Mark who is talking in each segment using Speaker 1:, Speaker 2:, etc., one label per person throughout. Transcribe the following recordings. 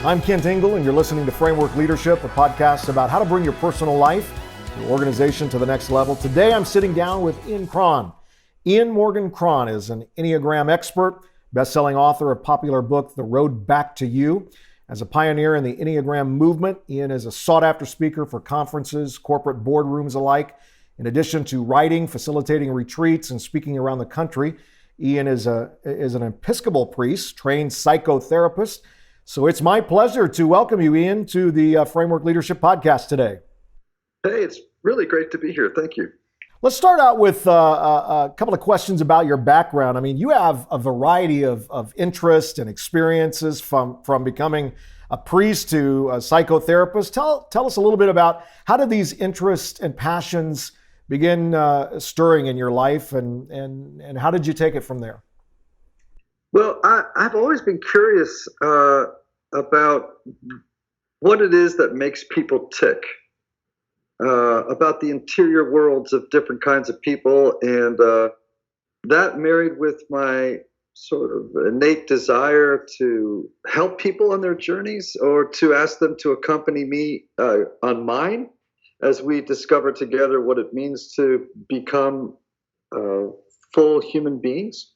Speaker 1: I'm Kent Ingle, and you're listening to Framework Leadership, a podcast about how to bring your personal life, your organization to the next level. Today, I'm sitting down with Ian Cron. Ian Morgan Cron is an Enneagram expert, best-selling author of popular book, The Road Back to You. As a pioneer in the Enneagram movement, Ian is a sought-after speaker for conferences, corporate boardrooms alike. In addition to writing, facilitating retreats, and speaking around the country, Ian is an Episcopal priest, trained psychotherapist. So it's my pleasure to welcome you, Ian, to the Framework Leadership Podcast today.
Speaker 2: Hey, it's really great to be here. Thank you.
Speaker 1: Let's start out with a couple of questions about your background. I mean, you have a variety of interests and experiences from becoming a priest to a psychotherapist. Tell us a little bit about how did these interests and passions begin stirring in your life, and how did you take it from there?
Speaker 2: Well, I've always been curious about what it is that makes people tick, about the interior worlds of different kinds of people, and that married with my sort of innate desire to help people on their journeys or to ask them to accompany me on mine as we discover together what it means to become full human beings.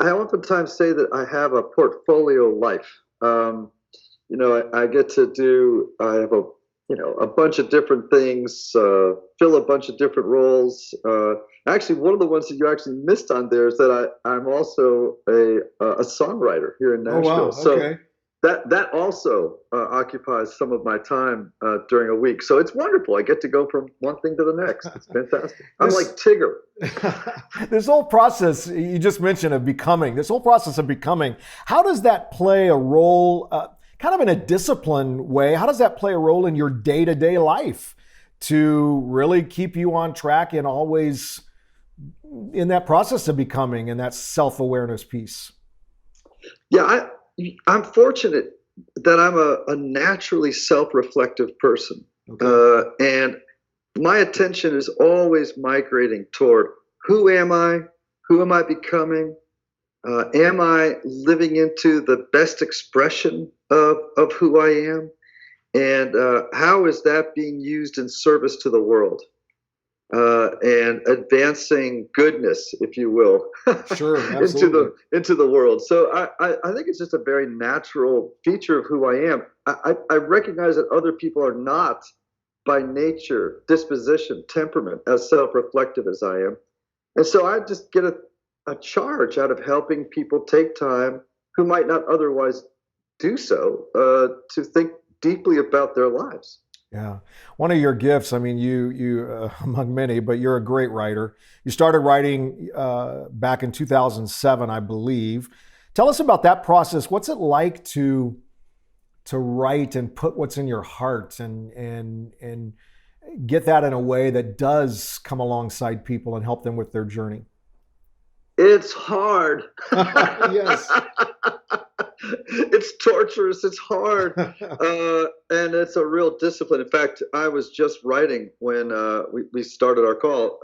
Speaker 2: I oftentimes say that I have a portfolio life. I get to do, I have a bunch of different things, fill a bunch of different roles. Actually, one of the ones that you actually missed on there is that I'm also a songwriter here in Nashville.
Speaker 1: Oh, wow. Okay.
Speaker 2: So that also occupies some of my time during a week. So it's wonderful. I get to go from one thing to the next. It's fantastic. I'm like Tigger.
Speaker 1: This whole process you just mentioned of becoming, how does that play a role, kind of in a disciplined way, how does that play a role in your day-to-day life to really keep you on track and always in that process of becoming and that self-awareness piece?
Speaker 2: Yeah, I'm fortunate that I'm a naturally self-reflective person. Okay. And my attention is always migrating toward who am I? Who am I becoming? Am I living into the best expression of who I am? And how is that being used in service to the world? And advancing goodness, if you will,
Speaker 1: sure, absolutely.
Speaker 2: into the world. So I think it's just a very natural feature of who I am. I recognize that other people are not, by nature, disposition, temperament, as self-reflective as I am. And so I just get a charge out of helping people take time who might not otherwise do so to think deeply about their lives.
Speaker 1: Yeah. One of your gifts, I mean, you among many, but you're a great writer. You started writing back in 2007, I believe. Tell us about that process. What's it like to write and put what's in your heart and get that in a way that does come alongside people and help them with their journey?
Speaker 2: It's hard.
Speaker 1: Yes.
Speaker 2: It's torturous. It's hard. And it's a real discipline. In fact, I was just writing when we started our call,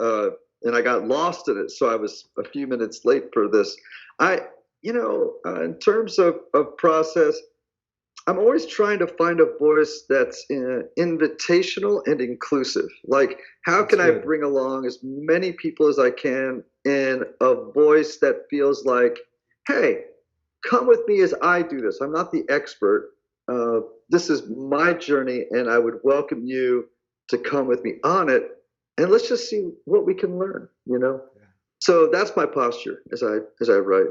Speaker 2: and I got lost in it. So I was a few minutes late for this. In terms of process, I'm always trying to find a voice that's invitational and inclusive. Like, how can I bring along as many people as I can in a voice that feels like, hey, come with me as I do this. I'm not the expert. This is my journey, and I would welcome you to come with me on it. And let's just see what we can learn, Yeah. So that's my posture as I write.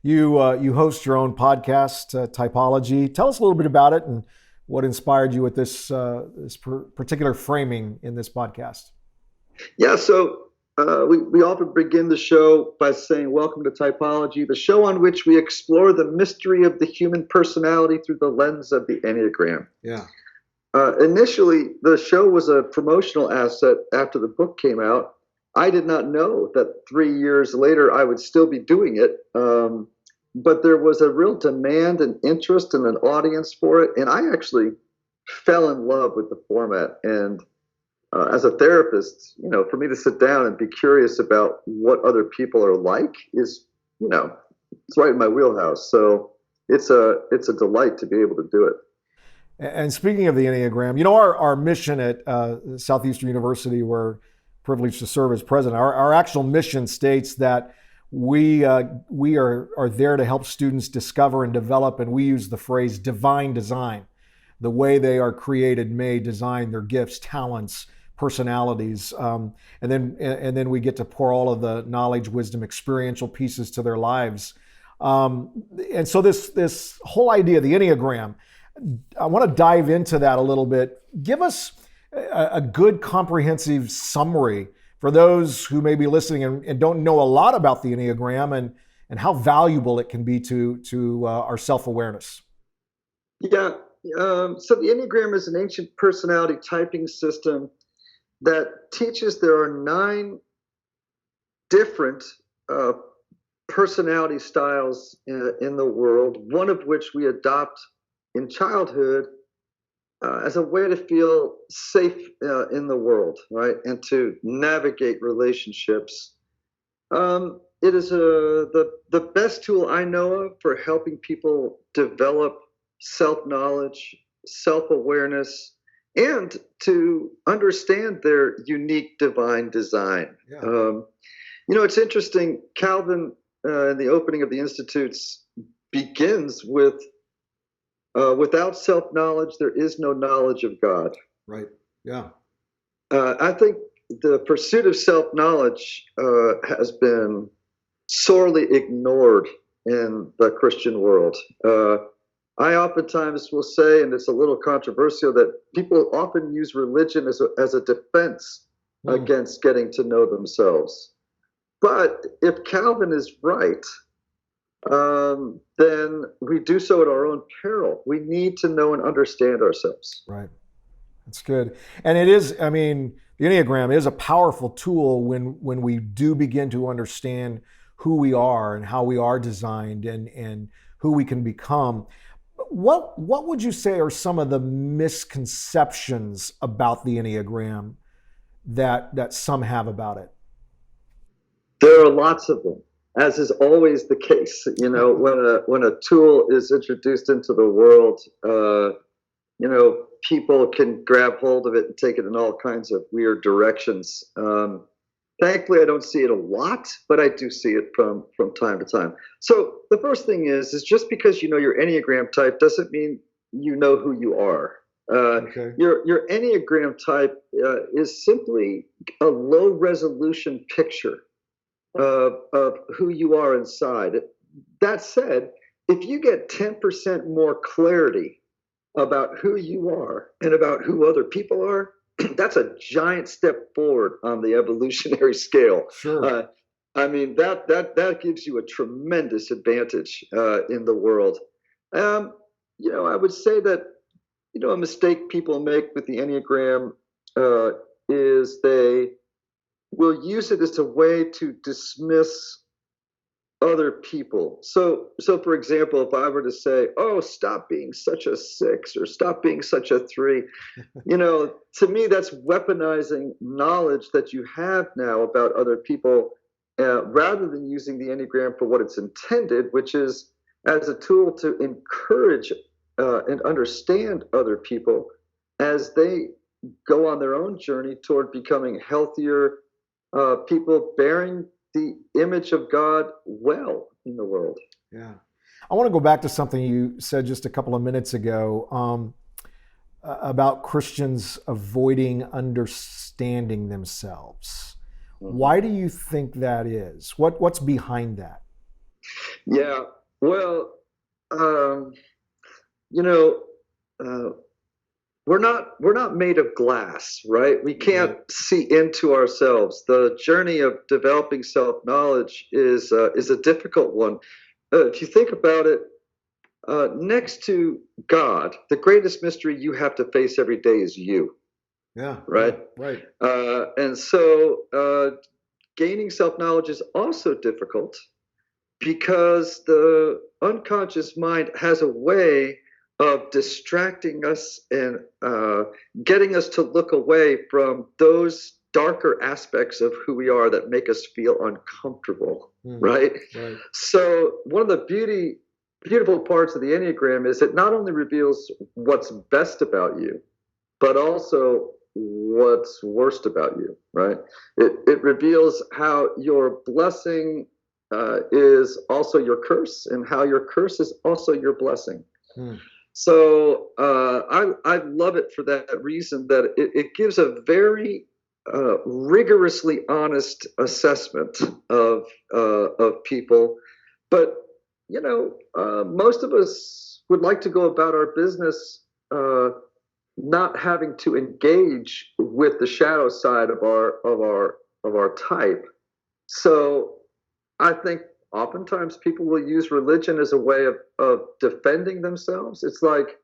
Speaker 1: You host your own podcast, Typology. Tell us a little bit about it and what inspired you with this particular framing in this podcast.
Speaker 2: Yeah, so we often begin the show by saying, welcome to Typology, the show on which we explore the mystery of the human personality through the lens of the Enneagram.
Speaker 1: Yeah.
Speaker 2: Initially, the show was a promotional asset after the book came out. I did not know that 3 years later I would still be doing it. But there was a real demand and interest and an audience for it. And I actually fell in love with the format. And as a therapist, for me to sit down and be curious about what other people are like is, it's right in my wheelhouse. So it's a delight to be able to do it.
Speaker 1: And speaking of the Enneagram, our mission at Southeastern University, we're privileged to serve as president. Our actual mission states that we are there to help students discover and develop, and we use the phrase divine design. The way they are created may design their gifts, talents, personalities, and then we get to pour all of the knowledge, wisdom, experiential pieces to their lives. And so this whole idea of the Enneagram, I want to dive into that a little bit. Give us a good comprehensive summary for those who may be listening and don't know a lot about the Enneagram and how valuable it can be to our self-awareness.
Speaker 2: Yeah. So the Enneagram is an ancient personality typing system that teaches there are 9 different personality styles in the world, one of which we adopt in childhood as a way to feel safe in the world, right? And to navigate relationships. It is the best tool I know of for helping people develop self-knowledge, self-awareness, and to understand their unique divine design. Yeah. It's interesting. Calvin, in the opening of the Institutes, begins with, without self-knowledge, there is no knowledge of God.
Speaker 1: Right. Yeah.
Speaker 2: I think the pursuit of self-knowledge has been sorely ignored in the Christian world. I oftentimes will say, and it's a little controversial, that people often use religion as a defense against getting to know themselves. But if Calvin is right, then we do so at our own peril. We need to know and understand ourselves.
Speaker 1: Right. That's good. And it is, the Enneagram is a powerful tool when we do begin to understand who we are and how we are designed and who we can become. What would you say are some of the misconceptions about the Enneagram that some have about it?
Speaker 2: There are lots of them, as is always the case. When a tool is introduced into the world, people can grab hold of it and take it in all kinds of weird directions. Thankfully, I don't see it a lot, but I do see it from time to time. So the first thing is just because you know your Enneagram type doesn't mean you know who you are. Okay. Your Enneagram type is simply a low resolution picture of who you are inside. That said, if you get 10% more clarity about who you are and about who other people are, that's a giant step forward on the evolutionary scale.
Speaker 1: Sure.
Speaker 2: That gives you a tremendous advantage in the world. I would say that a mistake people make with the Enneagram is they will use it as a way to dismiss other people. So for example, if I were to say, "Oh, stop being such a 6 or stop being such a 3," to me that's weaponizing knowledge that you have now about other people, rather than using the Enneagram for what it's intended, which is as a tool to encourage and understand other people as they go on their own journey toward becoming healthier people bearing the image of God well in the world.
Speaker 1: Yeah. I want to go back to something you said just a couple of minutes ago about Christians avoiding understanding themselves. Mm-hmm. Why do you think that is? What's behind that?
Speaker 2: Yeah. Well, we're not made of glass, right? We can't see into ourselves. The journey of developing self-knowledge is a difficult one. If you think about it, next to God, the greatest mystery you have to face every day is you.
Speaker 1: Yeah.
Speaker 2: Right.
Speaker 1: Right.
Speaker 2: And so gaining self-knowledge is also difficult because the unconscious mind has a way of distracting us and getting us to look away from those darker aspects of who we are that make us feel uncomfortable, right?
Speaker 1: Right.
Speaker 2: So one of the beautiful parts of the Enneagram is it not only reveals what's best about you, but also what's worst about you, right? It reveals how your blessing is also your curse, and how your curse is also your blessing. So I love it for that reason, that it gives a very rigorously honest assessment of people. But most of us would like to go about our business not having to engage with the shadow side of our type. So I think oftentimes people will use religion as a way of defending themselves. It's like,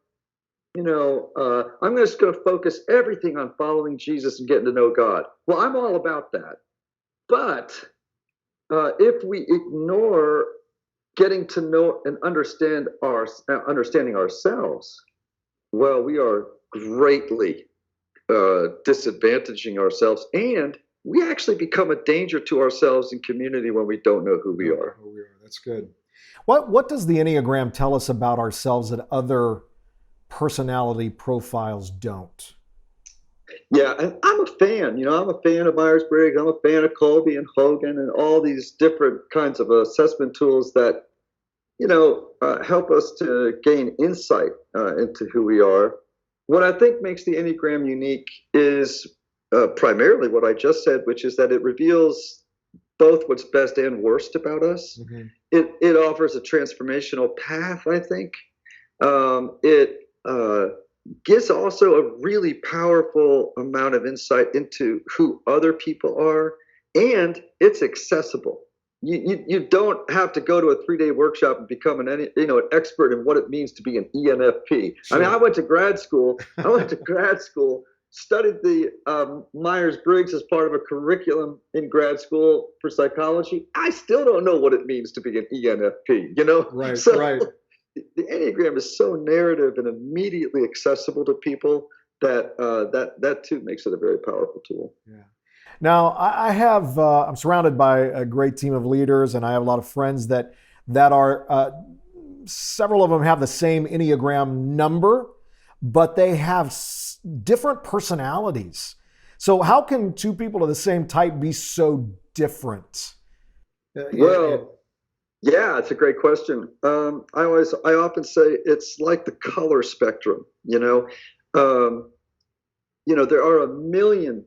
Speaker 2: I'm just going to focus everything on following Jesus and getting to know God. Well, I'm all about that. But if we ignore getting to know and understanding ourselves, well, we are greatly disadvantaging ourselves, and we actually become a danger to ourselves and community when we don't know who we are.
Speaker 1: That's good. What does the Enneagram tell us about ourselves that other personality profiles don't?
Speaker 2: Yeah, and I'm a fan. I'm a fan of Myers-Briggs. I'm a fan of Colby and Hogan and all these different kinds of assessment tools that help us to gain insight into who we are. What I think makes the Enneagram unique is primarily what I just said, which is that it reveals both what's best and worst about us. Mm-hmm. It offers a transformational path, I think. It gives also a really powerful amount of insight into who other people are, and it's accessible. You don't have to go to a 3-day workshop and become an expert in what it means to be an ENFP. Sure. I mean, I went to grad school, studied the Myers-Briggs as part of a curriculum in grad school for psychology. I still don't know what it means to be an ENFP,
Speaker 1: Right,
Speaker 2: so,
Speaker 1: right.
Speaker 2: The Enneagram is so narrative and immediately accessible to people that that too makes it a very powerful tool.
Speaker 1: Yeah. Now, I'm surrounded by a great team of leaders, and I have a lot of friends that are, several of them have the same Enneagram number, but they have different personalities. So how can two people of the same type be so different?
Speaker 2: Yeah, it's a great question. I often say it's like the color spectrum. There are a million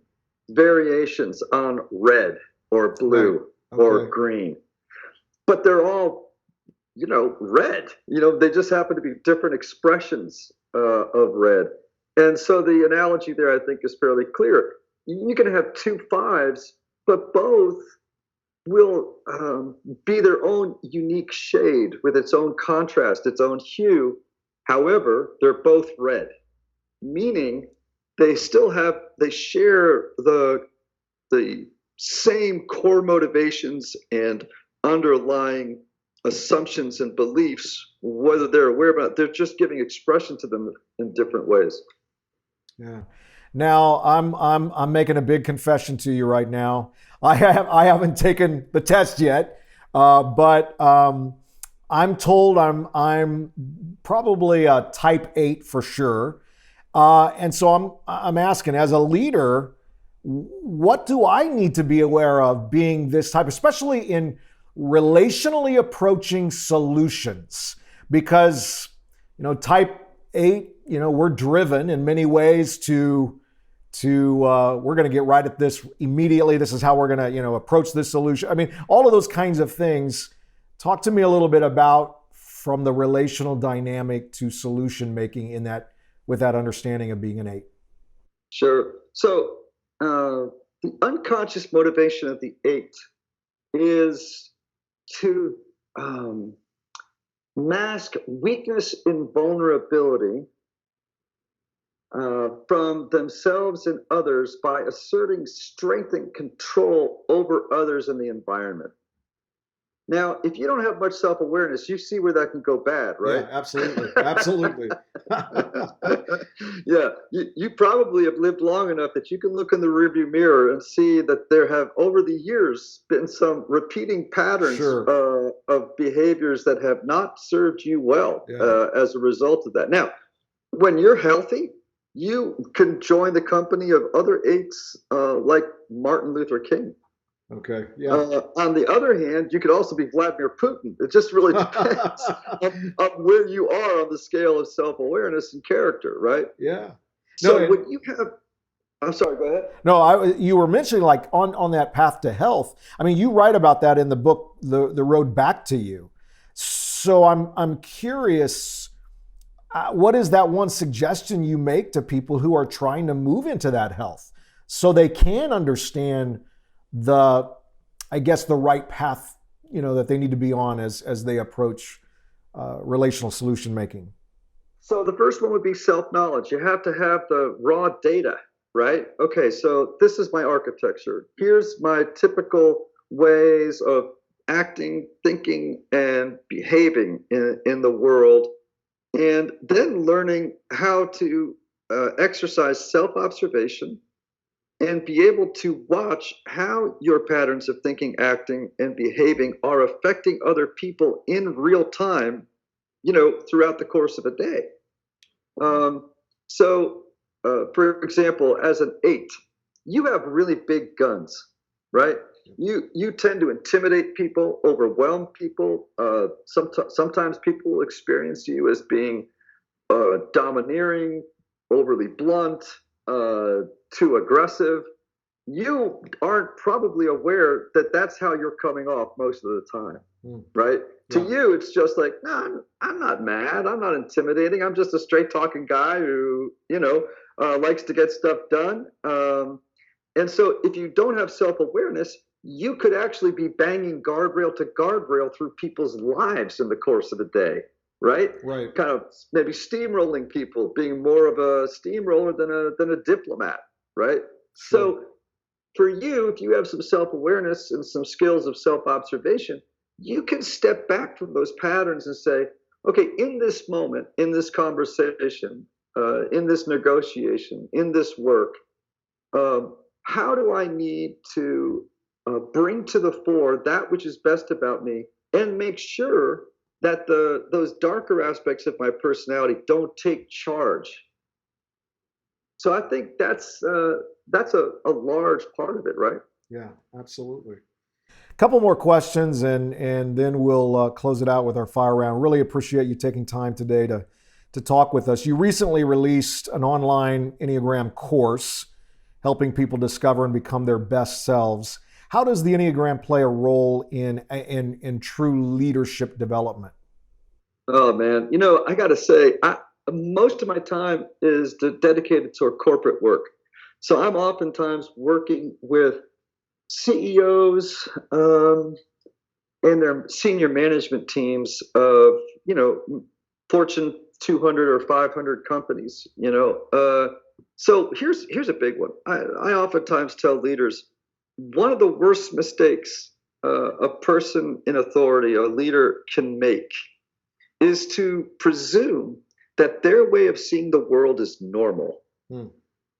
Speaker 2: variations on red or blue or green, but they're all, red. They just happen to be different expressions of red. And so the analogy there, I think, is fairly clear. You can have 2 5s, but both will be their own unique shade with its own contrast, its own hue. However, they're both red, meaning they share the same core motivations and underlying assumptions and beliefs, whether they're aware about it. They're just giving expression to them in different ways.
Speaker 1: Yeah. Now I'm making a big confession to you right now. I haven't taken the test yet, but I'm told I'm probably a type 8 for sure. And so I'm asking, as a leader, what do I need to be aware of being this type, especially in relationally approaching solutions? Because, type 8, we're driven in many ways to we're going to get right at this immediately. This is how we're going to, approach this solution. I mean, all of those kinds of things. Talk to me a little bit about from the relational dynamic to solution making with that understanding of being an 8.
Speaker 2: Sure. So the unconscious motivation of the 8 is to mask weakness and vulnerability from themselves and others by asserting strength and control over others in the environment. Now, if you don't have much self-awareness, you see where that can go bad, right?
Speaker 1: Yeah, absolutely. Absolutely.
Speaker 2: Yeah, you probably have lived long enough that you can look in the rearview mirror and see that there have, over the years, been some repeating patterns
Speaker 1: Sure.
Speaker 2: of behaviors that have not served you well
Speaker 1: Yeah.
Speaker 2: as a result of that. Now, when you're healthy, you can join the company of other apes like Martin Luther King.
Speaker 1: Okay. Yeah.
Speaker 2: On the other hand, you could also be Vladimir Putin. It just really depends on where you are on the scale of self-awareness and character, right?
Speaker 1: Yeah. No,
Speaker 2: So when you have, I'm sorry, go ahead.
Speaker 1: no, you were mentioning like on that path to health. I mean, you write about that in the book, The Road Back to You. So I'm curious, what is that one suggestion you make to people who are trying to move into that health so they can understand the, I guess, the right path, that they need to be on as they approach relational solution making?
Speaker 2: So the first one would be self-knowledge. You have to have the raw data, right? Okay, so this is my architecture. Here's my typical ways of acting, thinking, and behaving in the world. And then learning how to exercise self-observation and be able to watch how your patterns of thinking, acting, and behaving are affecting other people in real time, throughout the course of a day. Um, for example, as an 8, you have really big guns, right? You tend to intimidate people, overwhelm people. Sometimes people experience you as being domineering, overly blunt, too aggressive. You aren't probably aware that that's how you're coming off most of the time, right? Yeah. To you, it's just like, no, I'm not mad. I'm not intimidating. I'm just a straight talking guy who, likes to get stuff done. And so if you don't have self-awareness, you could actually be banging guardrail to guardrail through people's lives in the course of a day, right?
Speaker 1: Right.
Speaker 2: Kind of maybe steamrolling people, being more of a steamroller than a diplomat, right?
Speaker 1: Sure.
Speaker 2: So for you, if you have some self-awareness and some skills of self-observation, you can step back from those patterns and say, okay, in this moment, in this conversation, in this negotiation, in this work, how do I need to bring to the fore that which is best about me and make sure that those darker aspects of my personality don't take charge? So I think that's a large part of it, right?
Speaker 1: Yeah, absolutely. A couple more questions, and then we'll close it out with our fire round. Really appreciate you taking time today to talk with us. You recently released an online Enneagram course, helping people discover and become their best selves. How does the Enneagram play a role in true leadership development?
Speaker 2: Oh man, I got to say, most of my time is dedicated toward corporate work. So I'm oftentimes working with CEOs and their senior management teams of, Fortune 200 or 500 companies. So here's a big one. I oftentimes tell leaders, one of the worst mistakes a person in authority, a leader, can make is to presume that their way of seeing the world is normal.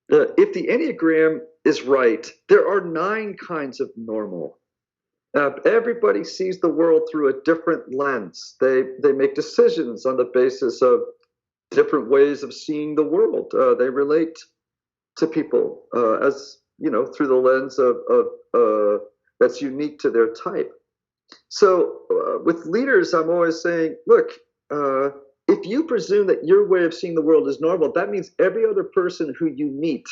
Speaker 2: If the Enneagram is right, there are 9 kinds of normal. Everybody sees the world through a different lens. They make decisions on the basis of different ways of seeing the world. They relate to people as through the lens of that's unique to their type. So with leaders, I'm always saying, look, if you presume that your way of seeing the world is normal, that means every other person who you meet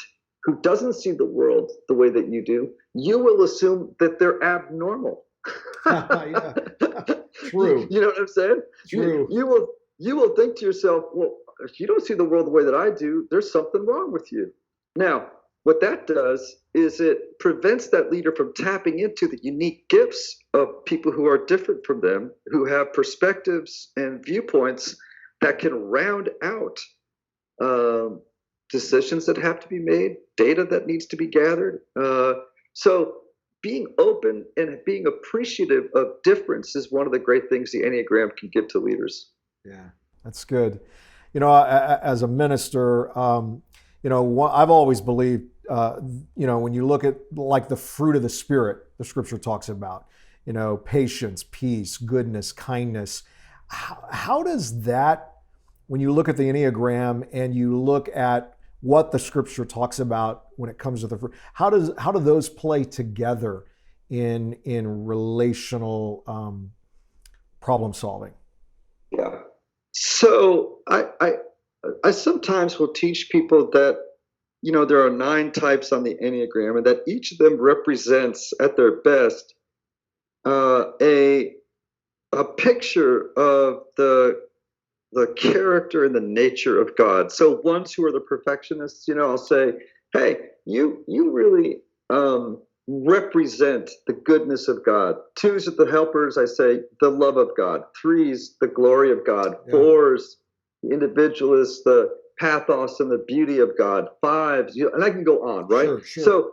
Speaker 2: who doesn't see the world the way that you do, you will assume that they're abnormal.
Speaker 1: Yeah. True.
Speaker 2: You know what I'm saying?
Speaker 1: True.
Speaker 2: You will think to yourself, well, if you don't see the world the way that I do, there's something wrong with you. Now, what that does is it prevents that leader from tapping into the unique gifts of people who are different from them, who have perspectives and viewpoints that can round out decisions that have to be made, data that needs to be gathered. So being open and being appreciative of difference is one of the great things the Enneagram can give to leaders.
Speaker 1: Yeah, that's good. As a minister, I've always believed, when you look at like the fruit of the Spirit, the Scripture talks about, patience, peace, goodness, kindness. How does that, when you look at the Enneagram and you look at what the Scripture talks about when it comes to the fruit, how do those play together in relational problem solving?
Speaker 2: Yeah. So I sometimes will teach people that there are 9 types on the Enneagram, and that each of them represents at their best a picture of the character and the nature of God. So ones who are the perfectionists, I'll say, hey, you really represent the goodness of God. 2s are the helpers, I say the love of God. 3s, the glory of God.
Speaker 1: Yeah.
Speaker 2: 4s, the individualists, the pathos and the beauty of God. 5s, and I can go on, right?
Speaker 1: Sure.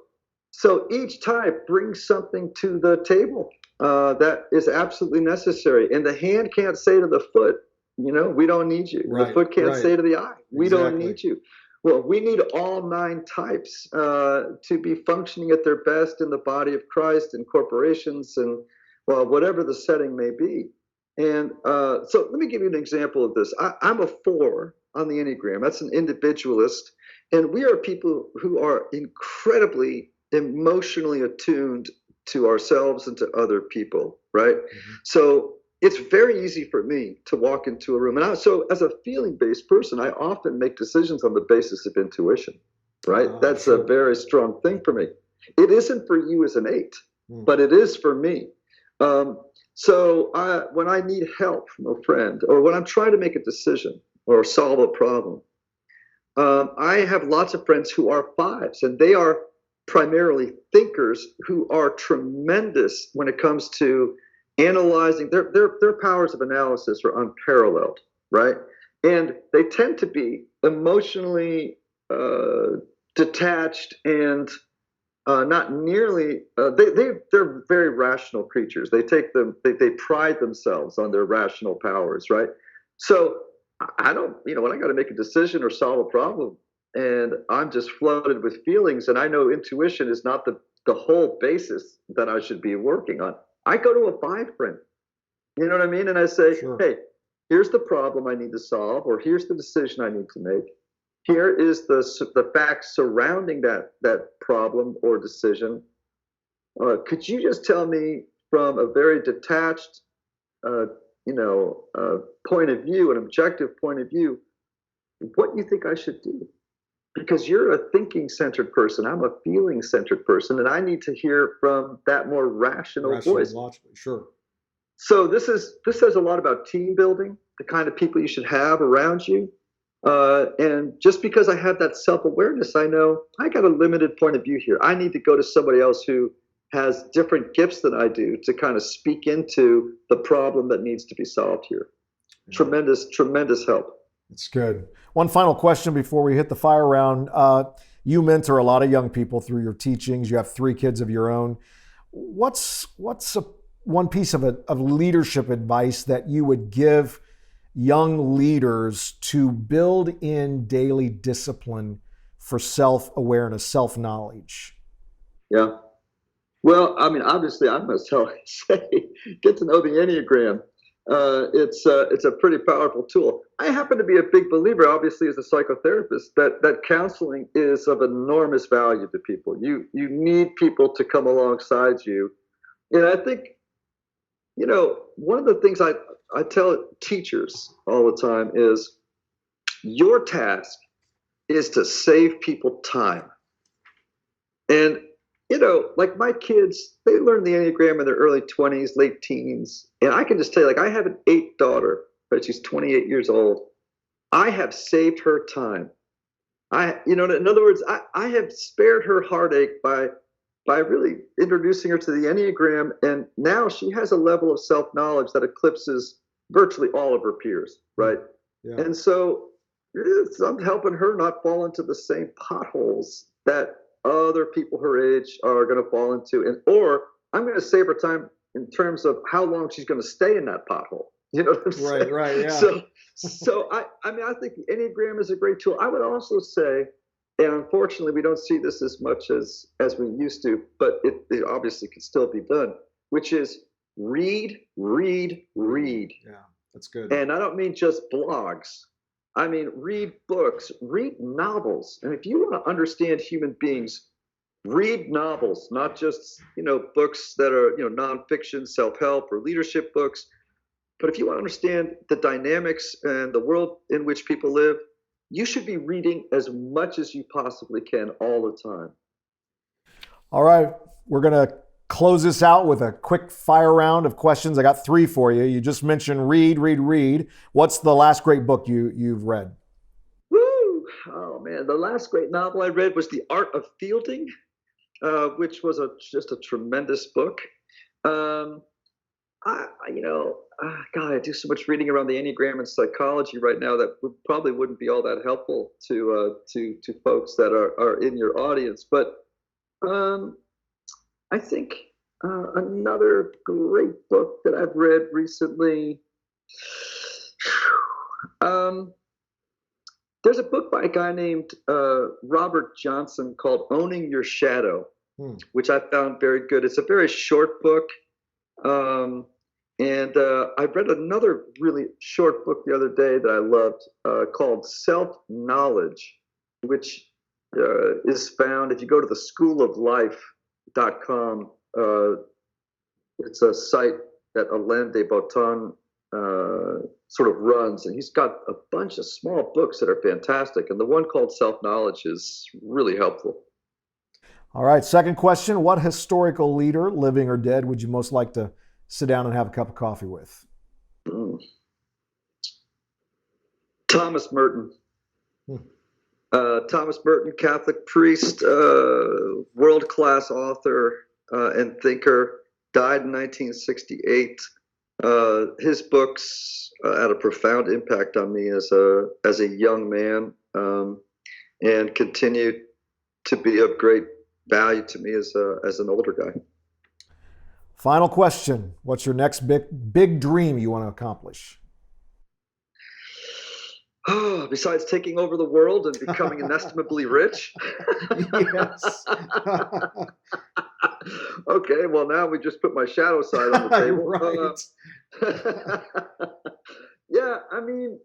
Speaker 2: So each type brings something to the table that is absolutely necessary. And the hand can't say to the foot, we don't need you.
Speaker 1: Right,
Speaker 2: the foot can't
Speaker 1: right.
Speaker 2: say to the eye, we don't
Speaker 1: Exactly.
Speaker 2: need you. Well, we need all 9 types to be functioning at their best in the body of Christ, in corporations, and whatever the setting may be. And so let me give you an example of this. I'm a 4 on the Enneagram. That's an individualist. And we are people who are incredibly emotionally attuned to ourselves and to other people, right?
Speaker 1: Mm-hmm.
Speaker 2: So it's very easy for me to walk into a room. And so as a feeling-based person, I often make decisions on the basis of intuition, right? That's
Speaker 1: sure.
Speaker 2: a very strong thing for me. It isn't for you as an 8, but it is for me. So when I need help from a friend, or when I'm trying to make a decision or solve a problem, I have lots of friends who are 5s, and they are primarily thinkers who are tremendous when it comes to analyzing. Their powers of analysis are unparalleled, right? And they tend to be emotionally detached and not nearly. They're very rational creatures. They pride themselves on their rational powers, right? So I don't, when I got to make a decision or solve a problem, and I'm just flooded with feelings, and I know intuition is not the whole basis that I should be working on, I go to a 5 friend. You know what I mean? And I say,
Speaker 1: Sure.
Speaker 2: Hey, here's the problem I need to solve, or here's the decision I need to make. Here is the facts surrounding that problem or decision. Could you just tell me from a very detached, point of view, an objective point of view, what you think I should do? Because you're a thinking-centered person, I'm a feeling-centered person, and I need to hear from that more rational voice.
Speaker 1: Logically, sure.
Speaker 2: So this says a lot about team building, the kind of people you should have around you. And just because I have that self-awareness, I know I got a limited point of view here. I need to go to somebody else who has different gifts than I do to kind of speak into the problem that needs to be solved here. Yeah. Tremendous help.
Speaker 1: That's good. One final question before we hit the fire round. You mentor a lot of young people through your teachings. You have 3 kids of your own. What's one piece of leadership advice that you would give young leaders to build in daily discipline for self-awareness, self-knowledge?
Speaker 2: Yeah. Well, I mean, obviously, I must say, get to know the Enneagram. It's a pretty powerful tool. I happen to be a big believer, obviously, as a psychotherapist, that counseling is of enormous value to people. You need people to come alongside you. And I think, one of the things I tell teachers all the time is your task is to save people time. And like my kids, they learn the Enneagram in their early 20s, late teens. And I can just tell you, like, I have an 8 daughter, but she's 28 years old. I have saved her time. In other words, I have spared her heartache by really introducing her to the Enneagram. And now she has a level of self-knowledge that eclipses virtually all of her peers, right? Yeah. And so I'm helping her not fall into the same potholes that other people her age are going to fall into, or I'm going to save her time in terms of how long she's going to stay in that pothole. You know what I'm saying?
Speaker 1: Right, yeah.
Speaker 2: So I mean, I think the Enneagram is a great tool. I would also say, and unfortunately, we don't see this as much as we used to, but it obviously can still be done, which is read.
Speaker 1: Yeah, that's good.
Speaker 2: And I don't mean just blogs. I mean, read books, read novels. And if you want to understand human beings, read novels, not just, books that are, nonfiction, self-help, or leadership books. But if you want to understand the dynamics and the world in which people live, you should be reading as much as you possibly can all the time.
Speaker 1: All right, we're going to close this out with a quick fire round of questions. I got 3 for you. You just mentioned read. What's the last great book you've read?
Speaker 2: Woo! Oh man, the last great novel I read was The Art of Fielding, which was just a tremendous book. God, I do so much reading around the Enneagram and psychology right now that probably wouldn't be all that helpful to folks that are in your audience. But I think another great book that I've read recently. There's a book by a guy named Robert Johnson called Owning Your Shadow, which I found very good. It's a very short book. And I read another really short book the other day that I loved called Self-Knowledge, which is found if you go to the schooloflife.com. It's a site that Alain de Botton sort of runs, and he's got a bunch of small books that are fantastic. And the one called Self-Knowledge is really helpful.
Speaker 1: All right, second question. What historical leader, living or dead, would you most like to sit down and have a cup of coffee with?
Speaker 2: Thomas Merton. Thomas Merton, Catholic priest, world-class author and thinker, died in 1968. His books had a profound impact on me as a young man, and continued to be of great value to me as an older guy.
Speaker 1: Final question. What's your next big dream you want to accomplish?
Speaker 2: Besides taking over the world and becoming inestimably rich?
Speaker 1: Yes.
Speaker 2: Okay, well, now we just put my shadow side on the table.
Speaker 1: Right.
Speaker 2: Yeah, I mean,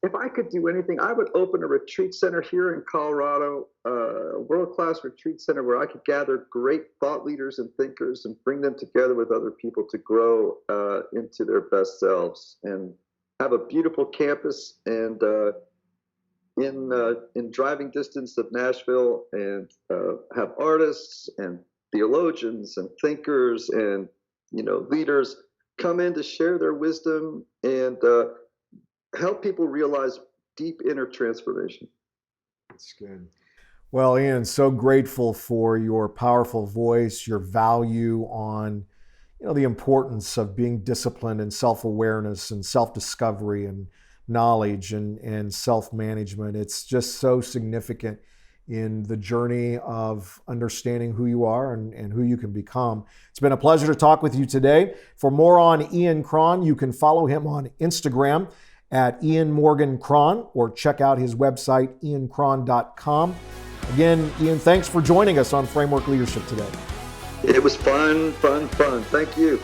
Speaker 2: if I could do anything, I would open a retreat center here in Colorado, a world-class retreat center where I could gather great thought leaders and thinkers and bring them together with other people to grow into their best selves, and have a beautiful campus and in driving distance of Nashville, and have artists and theologians and thinkers and leaders come in to share their wisdom and help people realize deep inner transformation.
Speaker 1: That's good. Well, Ian, so grateful for your powerful voice, your value on the importance of being disciplined and self-awareness and self-discovery and knowledge and self-management. It's just so significant in the journey of understanding who you are and who you can become. It's been a pleasure to talk with you today. For more on Ian Cron, you can follow him on Instagram at Ian Morgan Cron, or check out his website, iancron.com. Again, Ian, thanks for joining us on Framework Leadership today.
Speaker 2: It was fun. Thank you.